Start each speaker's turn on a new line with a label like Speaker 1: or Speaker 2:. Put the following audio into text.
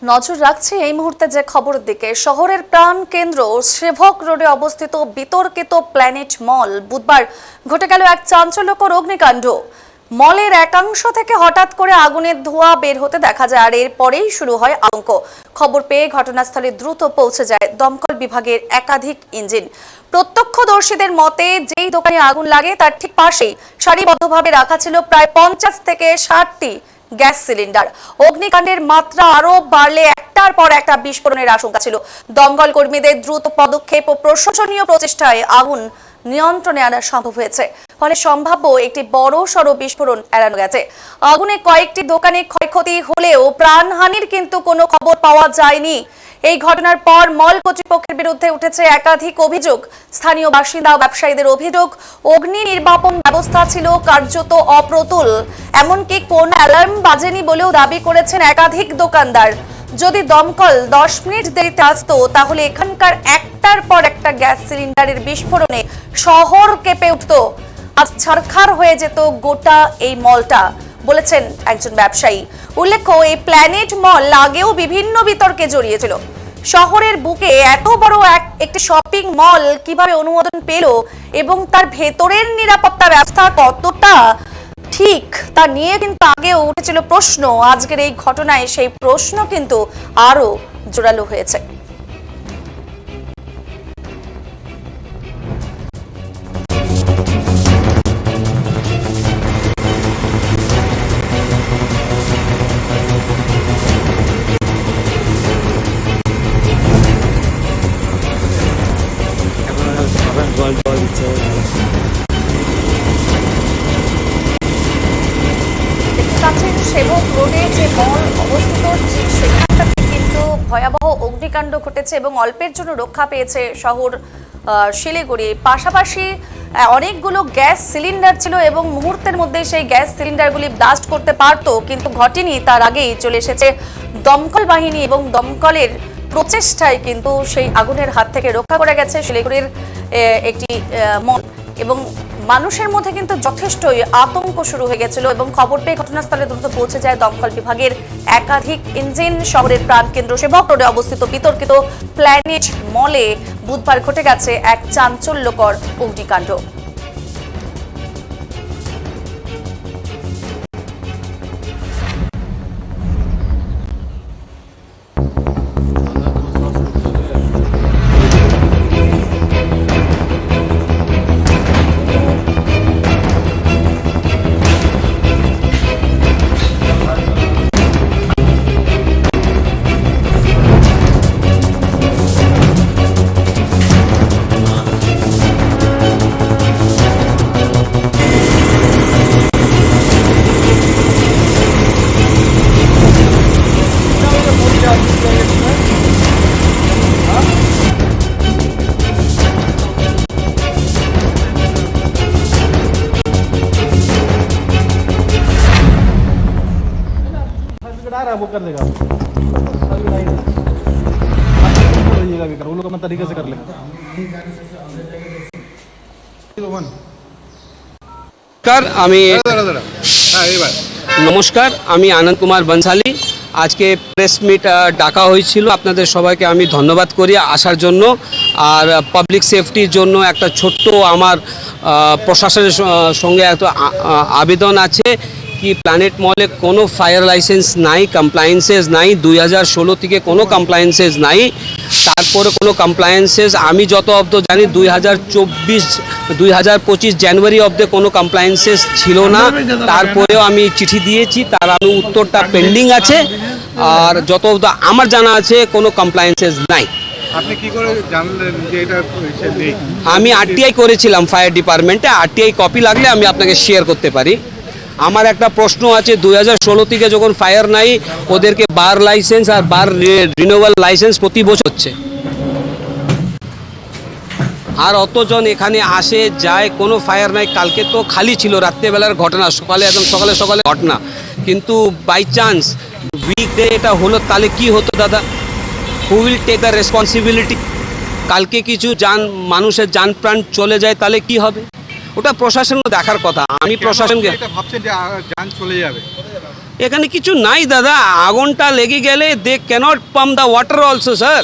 Speaker 1: নজর রাখছি এই মুহূর্তে যে খবরের দিকে। শহরের প্রাণ কেন্দ্র সেভক রোডে অবস্থিত বিতর্কিত প্ল্যানেট মল বুধবার ঘটে গেল এক চাঞ্চল্যকর অগ্নিকাণ্ড। মলের একাংশ থেকে হঠাৎ করে আগুনের ধোঁয়া বের হতে দেখা যায়, আর এরপরেই শুরু হয় আতঙ্ক। খবর পেয়ে ঘটনাস্থলে দ্রুত পৌঁছে যায় দমকল বিভাগের একাধিক ইঞ্জিন। প্রত্যক্ষদর্শীদের মতে যেই দোকানে আগুন লাগে তার ঠিক পাশেই সারিবদ্ধভাবে রাখা ছিল প্রায় 50 থেকে 60টি গ্যাস সিলিন্ডার। অগ্নিকাণ্ডের মাত্রা আরো বাড়লে একটার পর একটা বিস্ফোরণের আশঙ্কা ছিল। দমকল কর্মীদের দ্রুত পদক্ষেপ ও প্রশাসনীয় প্রচেষ্টায় আগুন নিয়ন্ত্রণে আনা সম্ভব হয়েছে, ফলে সম্ভাব্য একটি বড় সড় বিস্ফোরণ এড়ানো গেছে। আগুনে কয়েকটি দোকানে ক্ষয়ক্ষতি হলেও প্রাণহানির কিন্তু কোনো খবর পাওয়া যায়নি। এই ঘটনার পর মল কর্তৃপক্ষের বিরুদ্ধে উঠেছে একাধিক অভিযোগ। স্থানীয় বাসিন্দা ও ব্যবসায়ীদের অভিযোগ, অগ্নি নির্বাপন ব্যবস্থা ছিল কার্যত অপ্রতুল, এমনকি কোন অ্যালার্ম বাজেনি বলেও দাবি করেছেন একাধিক দোকানদার। যদি দমকল 10 মিনিট দেরিতে আসতো তাহলে এখানকার একটার পর একটা গ্যাস সিলিন্ডারের বিস্ফোরণে শহর কেঁপে উঠতো, আজ ছারখার হয়ে যেত গোটা এই মলটা, বলেছেন একজন ব্যবসায়ী। উল্লেখ্য, এই প্ল্যানেট মল আগেও বিভিন্ন বিতর্কে জড়িয়েছিল। শহরের বুকে এত বড় একটি শপিং মল কিভাবে অনুমোদন পেল এবং তার ভেতরের নিরাপত্তা ব্যবস্থা কতটা ঠিক তা নিয়ে কিন্তু আগেও উঠেছিল প্রশ্ন। আজকের এই ঘটনায় সেই প্রশ্ন কিন্তু আরো জোরালো হয়েছে। সেবক রোডে যে মল অবস্থিত সেখানটাতে কিন্তু ভয়াবহ অগ্নিকাণ্ড ঘটেছে এবং অল্পের জন্য রক্ষা পেয়েছে শহর শিলিগুড়ি। পাশাপাশি অনেকগুলো গ্যাস সিলিন্ডার ছিল এবং মুহূর্তের মধ্যে সেই গ্যাস সিলিন্ডারগুলি ব্লাস্ট করতে পারত, কিন্তু ঘটেনি। তার আগেই চলে এসেছে দমকল বাহিনী এবং দমকলের প্রচেষ্টায় কিন্তু সেই আগুনের হাত থেকে রক্ষা করে গেছে শিলিগুড়ির একটি মল। এবং মানুষের মধ্যে কিন্তু যথেষ্টই আতঙ্ক শুরু হয়ে গেছিল এবং খবর পেয়ে ঘটনাস্থলে দ্রুত পৌঁছে যায় দমকল বিভাগের একাধিক ইঞ্জিন। শহরের প্রাণকেন্দ্র সেবক রোডে অবস্থিত বিতর্কিত প্ল্যানেট মলে বুধবার ঘটে গেছে এক চাঞ্চল্যকর অগ্নিকাণ্ড।
Speaker 2: वो कर देगा, वो लोग अपना तरीके से कर लेगा।
Speaker 3: নমস্কার, আমি আনন্দ কুমার বনশালী। আজকে প্রেস মিট ডাকা হয়েছিল, আপনাদের সবাইকে আমি ধন্যবাদ করি আসার জন্য। আর পাবলিক সেফটির জন্য একটা ছোট্ট আমার প্রশাসনের সঙ্গে একটা আবেদন আছে কি প্ল্যানেট মলে কোনো ফায়ার লাইসেন্স নাই, কমপ্লায়েন্সেস নাই, 2016 থেকে কোনো কমপ্লায়েন্সেস নাই। তারপরে কোনো কমপ্লায়েন্সেস আমি যত অব্দ জানি 2025 জানুয়ারি অব্দে কোনো কমপ্লায়েন্সেস ছিল না। তারপরেও আমি চিঠি দিয়েছি, তার আমি উত্তরটা পেন্ডিং আছে। আর যত অব্দ আমার জানা আছে কোনো কমপ্লায়েন্সেস নাই।
Speaker 4: আপনি কি করে জানলেন যে এটা নেই?
Speaker 3: আমি আরটিআই করেছিলাম ফায়ার ডিপার্টমেন্টে। আরটিআই কপি লাগলে আমি আপনাকে শেয়ার করতে পারি। আমার একটা প্রশ্ন আছে, 2016 থেকে যখন ফায়ার নাই ওদেরকে বার লাইসেন্স আর বার রিনিউয়াল লাইসেন্স প্রতি বছর হচ্ছে, আর অতজন এখানে আসে যায়, কোনো ফায়ার নাই। কালকে তো খালি ছিল, রাত্রেবেলার ঘটনা, সকালে একদম সকালে ঘটনা, কিন্তু বাই চান্স উইকডে এটা হলো, তাহলে কি হতো দাদা? Who will take the responsibility? কালকে কিছু মানুষের যান প্রাণ চলে যায় তাহলে কি হবে? ওটা প্রশাসনও দেখার কথা। আমি প্রশাসনকে
Speaker 4: ভাবছেন যে যান চলে যাবে,
Speaker 3: এখানে কিছু নাই দাদা, আগুনটা লেগে গেলে they can't pump the water also sir.